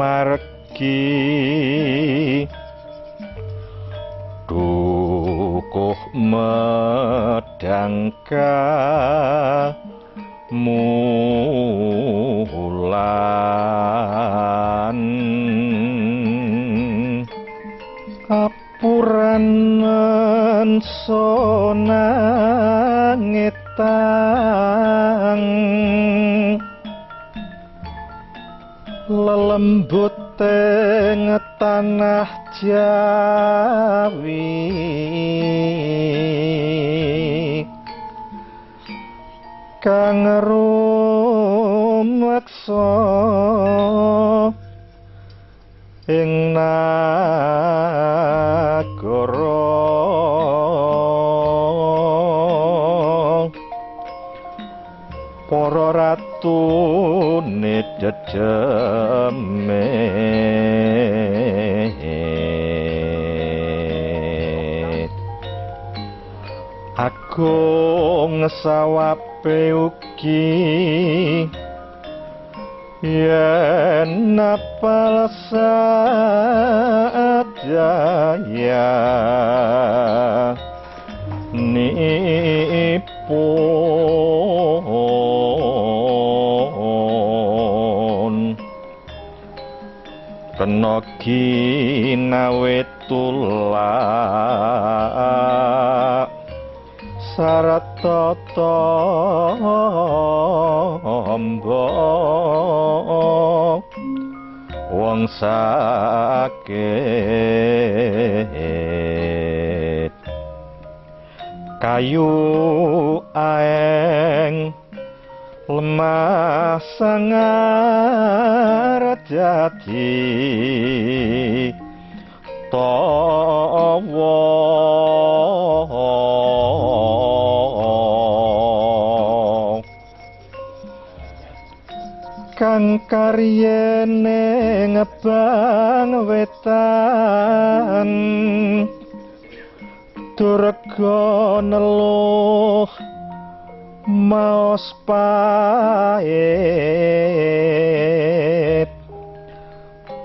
margi dukuh medangka mulan apuran sona ngetang lelembut teng tanah Jawi kang rumeksa ing nagara para ratune dedemet agung sawape ugi yen napal sadaya nipun kena ginawe tulak sarata tamba wong sakit kayu aeng lemah sangar jati tawa kang karyene ngebang wetan durga neluh maos pait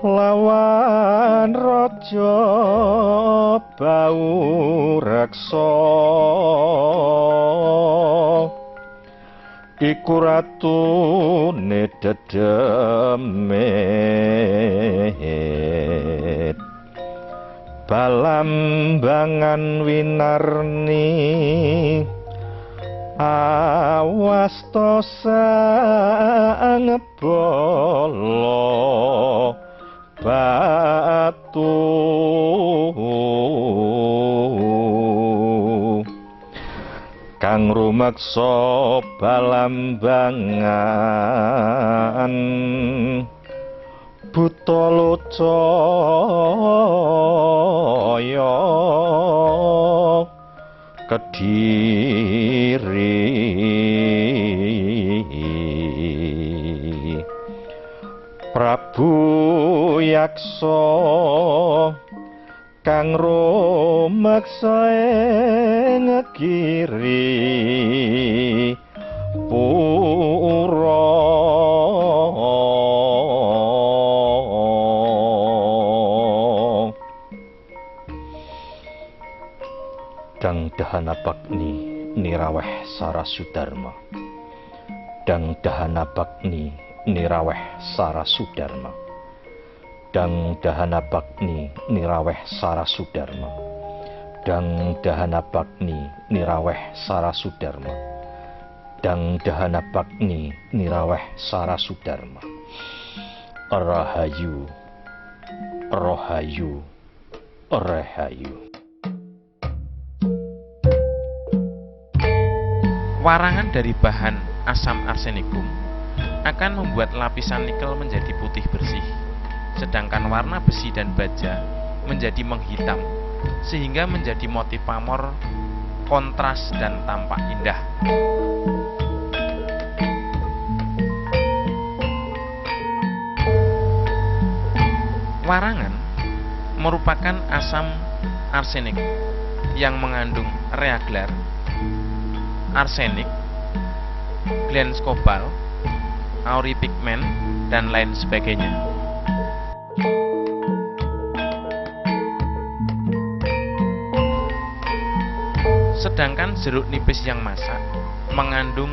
lawan raja bau reksa iku ratune dedemet balambangan winarni awasta sang bala batu kang rumeksa balambangan buta locaya Kediri Prabu Yaksa kang rumeksa ing negiri pura dang dahana bakni niraweh Sarasudarma dang dahana bakni niraweh Sarasudarma dang dahana bakni niraweh Sarasudarma dang dahana bakni niraweh Sarasudarma dang dahana bakni niraweh Sarasudarma Rahayu Rahayu Rahayu. Warangan dari bahan asam arsenikum akan membuat lapisan nikel menjadi putih bersih, sedangkan warna besi dan baja menjadi menghitam, sehingga menjadi motif pamor, kontras dan tampak indah. Warangan merupakan asam arsenik yang mengandung reaglar, arsenik, glans kobal, auripigment, dan lain sebagainya. Sedangkan jeruk nipis yang masak mengandung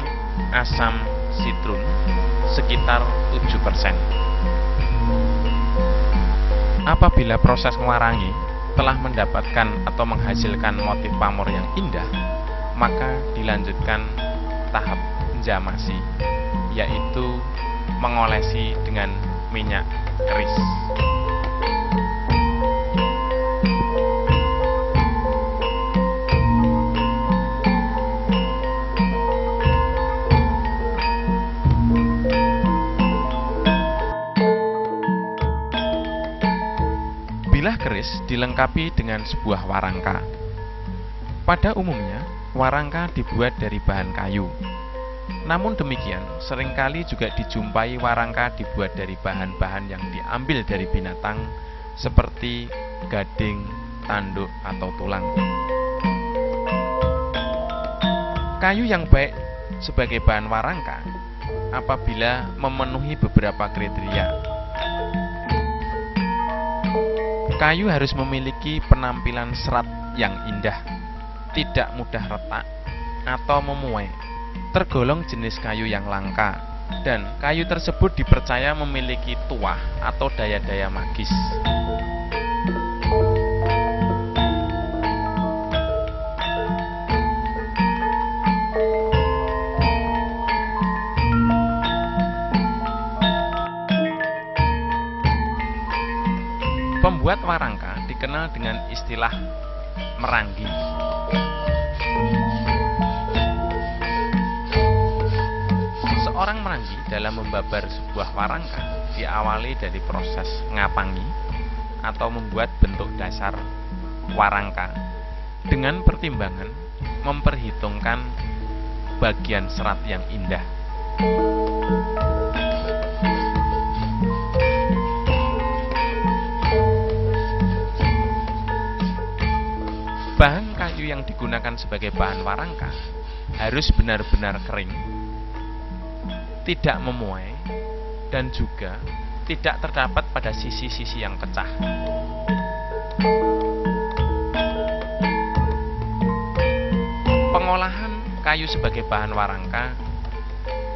asam sitrun sekitar 7%. Apabila proses mewarangi telah mendapatkan atau menghasilkan motif pamor yang indah, maka dilanjutkan tahap penjamasi, yaitu mengolesi dengan minyak keris. Bilah keris dilengkapi dengan sebuah warangka. Pada umumnya, warangka dibuat dari bahan kayu. Namun demikian, seringkali juga dijumpai warangka dibuat dari bahan-bahan yang diambil dari binatang seperti gading, tanduk, atau tulang. Kayu yang baik sebagai bahan warangka apabila memenuhi beberapa kriteria. Kayu harus memiliki penampilan serat yang indah, tidak mudah retak atau memuai, tergolong jenis kayu yang langka, dan kayu tersebut dipercaya memiliki tuah atau daya-daya magis. Pembuat warangka dikenal dengan istilah meranggi. Seorang meranggi dalam membabar sebuah warangka diawali dari proses ngapangi atau membuat bentuk dasar warangka dengan pertimbangan memperhitungkan bagian serat yang indah. Bahan kayu yang digunakan sebagai bahan warangka harus benar-benar kering, tidak memuai, dan juga tidak terdapat pada sisi-sisi yang pecah. Pengolahan kayu sebagai bahan warangka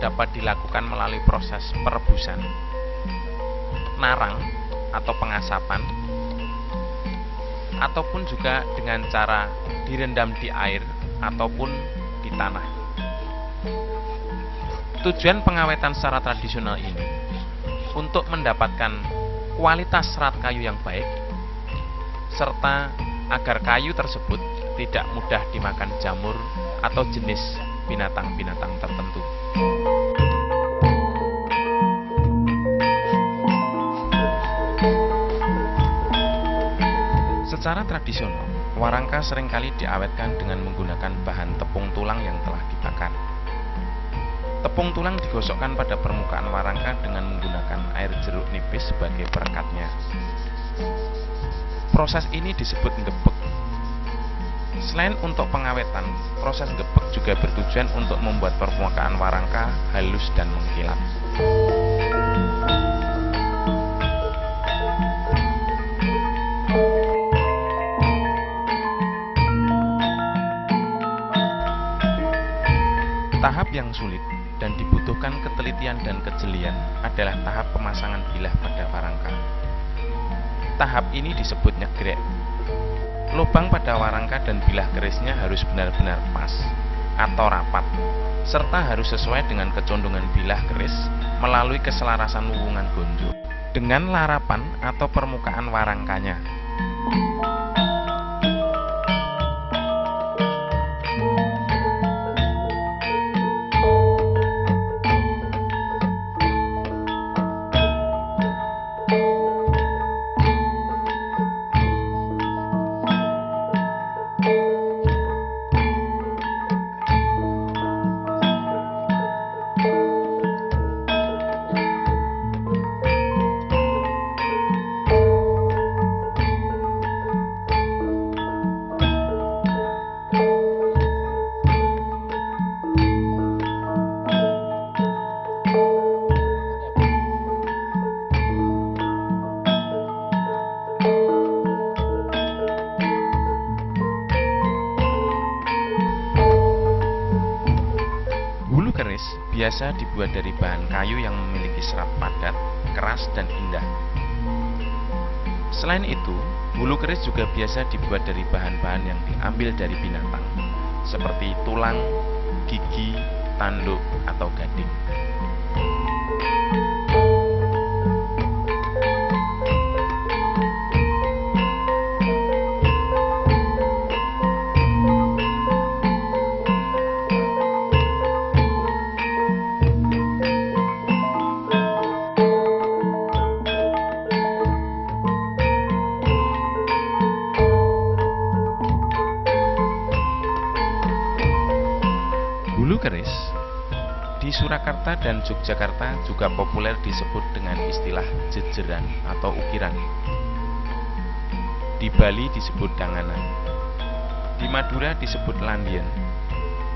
dapat dilakukan melalui proses perebusan, narang atau pengasapan, ataupun juga dengan cara direndam di air ataupun di tanah. Tujuan pengawetan secara tradisional ini untuk mendapatkan kualitas serat kayu yang baik, serta agar kayu tersebut tidak mudah dimakan jamur atau jenis binatang-binatang tertentu. Secara tradisional, warangka seringkali diawetkan dengan menggunakan bahan tepung tulang yang telah dibakar. Tepung tulang digosokkan pada permukaan warangka dengan menggunakan air jeruk nipis sebagai perekatnya. Proses ini disebut ngebek. Selain untuk pengawetan, proses ngebek juga bertujuan untuk membuat permukaan warangka halus dan mengkilap. Tahap yang sulit dan dibutuhkan ketelitian dan kejelian adalah tahap pemasangan bilah pada warangka. Tahap ini disebut nyegrek. Lubang pada warangka dan bilah kerisnya harus benar-benar pas atau rapat, serta harus sesuai dengan kecondongan bilah keris melalui keselarasan wuwungan gonjo dengan larapan atau permukaan warangkanya. biasa dibuat dari bahan kayu yang memiliki serat padat, keras, dan indah. Selain itu, bulu keris juga biasa dibuat dari bahan-bahan yang diambil dari binatang, seperti tulang, gigi, tanduk, atau gading. Bulu keris di Surakarta dan Yogyakarta juga populer disebut dengan istilah jejeran atau ukiran. Di Bali disebut danganan. Di Madura disebut landian.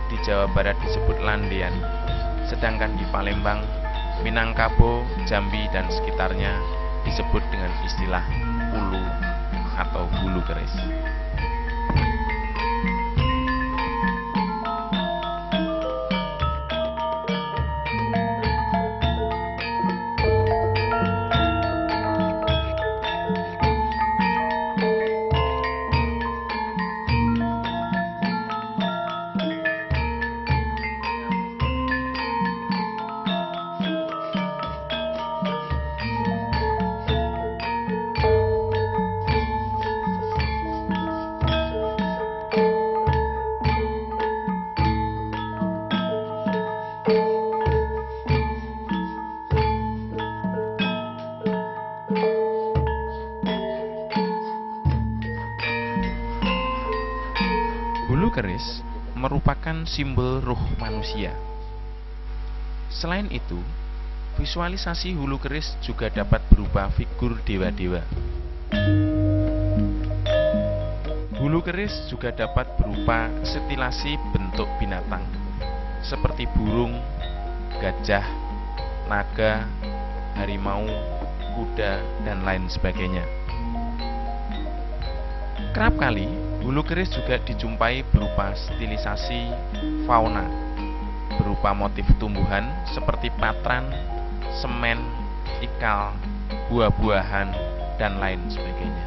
Di Jawa Barat disebut landean. Sedangkan di Palembang, Minangkabau, Jambi, dan sekitarnya disebut dengan istilah ulu atau bulu keris. Bulu keris merupakan simbol ruh manusia. Selain itu, visualisasi hulu keris juga dapat berupa figur dewa-dewa. Hulu keris juga dapat berupa setilasi bentuk binatang, seperti burung, gajah, naga, harimau, kuda, dan lain sebagainya. Kerap kali, bulu keris juga dijumpai berupa stilisasi fauna, berupa motif tumbuhan seperti patran, semen, ikal, buah-buahan, dan lain sebagainya.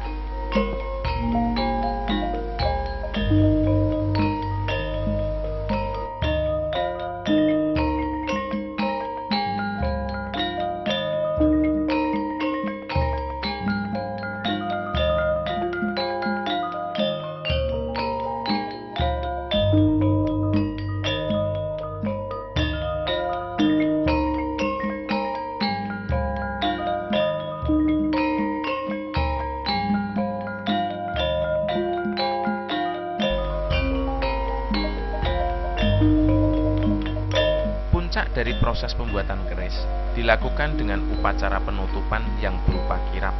Puncak dari proses pembuatan keris dilakukan dengan upacara penutupan yang berupa kirap.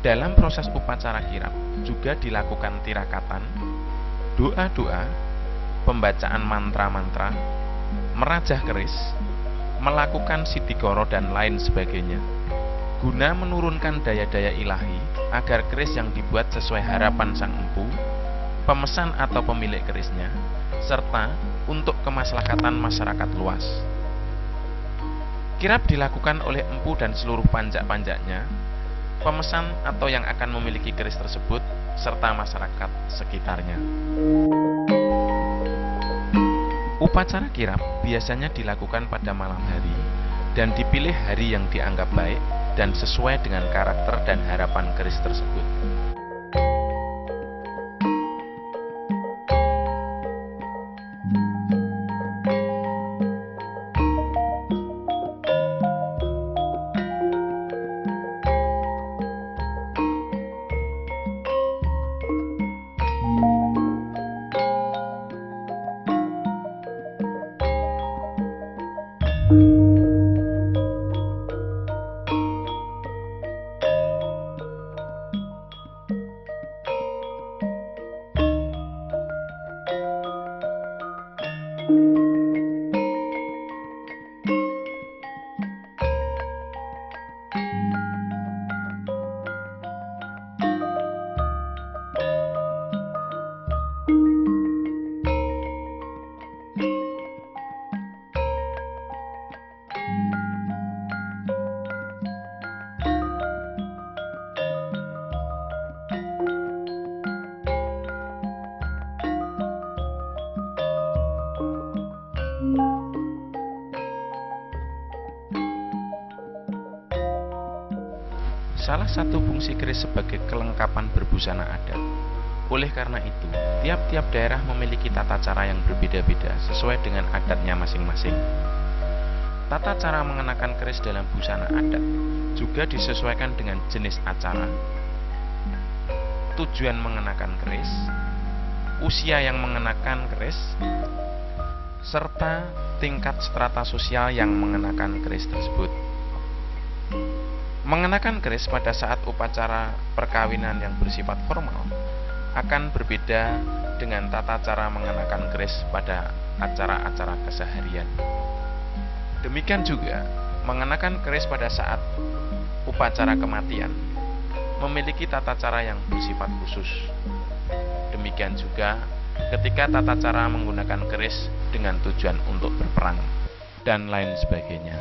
Dalam proses upacara kirap juga dilakukan tirakatan, doa-doa, pembacaan mantra-mantra, merajah keris, melakukan sidikoro, dan lain sebagainya, guna menurunkan daya-daya ilahi agar keris yang dibuat sesuai harapan sang empu, pemesan atau pemilik kerisnya, serta untuk kemaslahatan masyarakat luas. Kirap dilakukan oleh empu dan seluruh panjak-panjaknya, pemesan atau yang akan memiliki keris tersebut, serta masyarakat sekitarnya. Upacara kirap biasanya dilakukan pada malam hari dan dipilih hari yang dianggap baik dan sesuai dengan karakter dan harapan keris tersebut. salah satu fungsi keris sebagai kelengkapan berbusana adat. Oleh karena itu, tiap-tiap daerah memiliki tata cara yang berbeda-beda sesuai dengan adatnya masing-masing. Tata cara mengenakan keris dalam busana adat juga disesuaikan dengan jenis acara, tujuan mengenakan keris, usia yang mengenakan keris, serta tingkat strata sosial yang mengenakan keris tersebut. Mengenakan keris pada saat upacara perkawinan yang bersifat formal akan berbeda dengan tata cara mengenakan keris pada acara-acara keseharian. Demikian juga, mengenakan keris pada saat upacara kematian memiliki tata cara yang bersifat khusus. Demikian juga ketika tata cara menggunakan keris dengan tujuan untuk berperang dan lain sebagainya.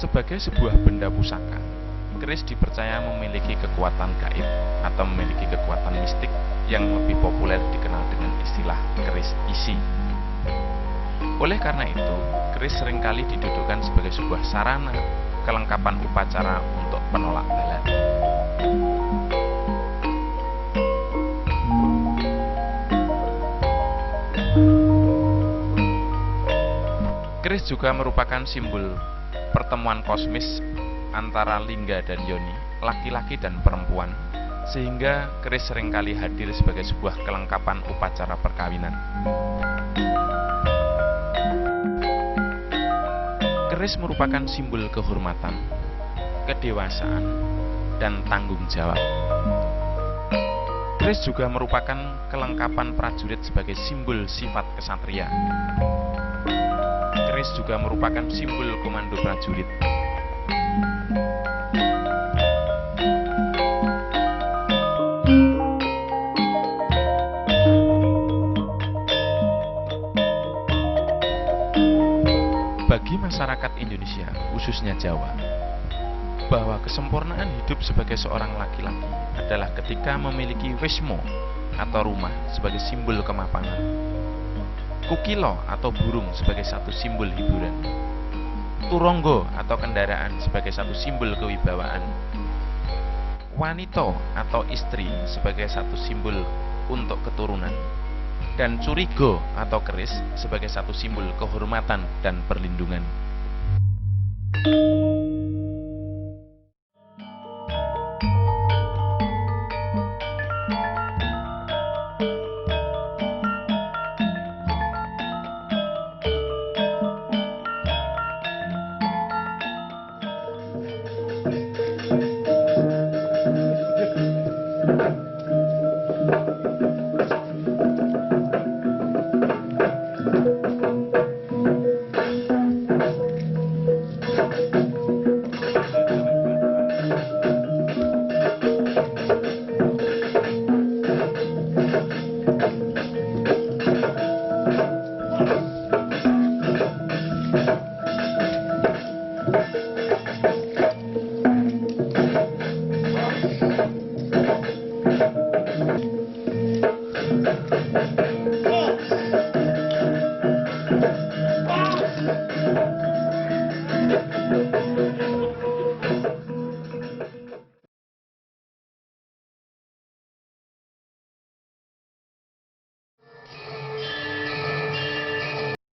Sebagai sebuah benda pusaka, keris dipercaya memiliki kekuatan gaib atau memiliki kekuatan mistik yang lebih populer dikenal dengan istilah keris isi. Oleh karena itu, keris seringkali didudukkan sebagai sebuah sarana kelengkapan upacara untuk penolak bala. Keris juga merupakan simbol pertemuan kosmis antara lingga dan yoni, laki-laki dan perempuan, sehingga keris seringkali hadir sebagai sebuah kelengkapan upacara perkawinan. Keris merupakan simbol kehormatan, kedewasaan, dan tanggung jawab. Keris juga merupakan kelengkapan prajurit sebagai simbol sifat kesatria. Keris juga merupakan simbol komando prajurit. Bagi masyarakat Indonesia, khususnya Jawa, bahwa kesempurnaan hidup sebagai seorang laki-laki adalah ketika memiliki wismo atau rumah sebagai simbol kemapanan, kukilo atau burung sebagai satu simbol hiburan, turonggo atau kendaraan sebagai satu simbol kewibawaan, wanito atau istri sebagai satu simbol untuk keturunan, dan curigo atau keris sebagai satu simbol kehormatan dan perlindungan.